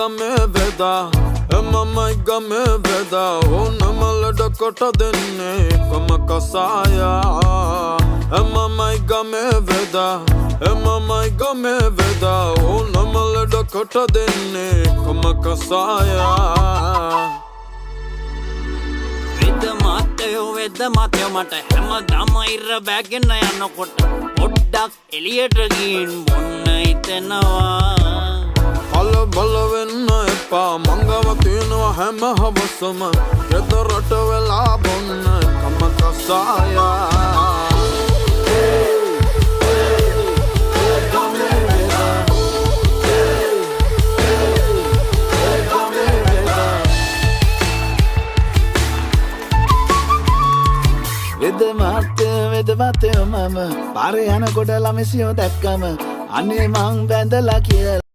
ගමේ වෙදා එමමයි ගමේ වෙදා ඕනම ලඩකොට දෙන්නේ එකම කසායා එමමයි ගමේ වෙදා එමමයි ගමේ වෙදා ඕනම ලඩකොට දෙන්නේ එකම කසායා වෙද මාතයෝ මට හැමදාම ඉර බැගෙන යනකොට පොඩ්ඩක් එළියට ගින් බොන්න හිතෙනවා කලබල වෙන්න එපා මංගව තියෙනවා හැම හවසම ගෙදරට වෙලා බොන්න එකම කසායා වෙද මාතයෝ මම පාරේ යනකොට ළමසියෝ දැක්කම අනේ මං බැඳලා කියලා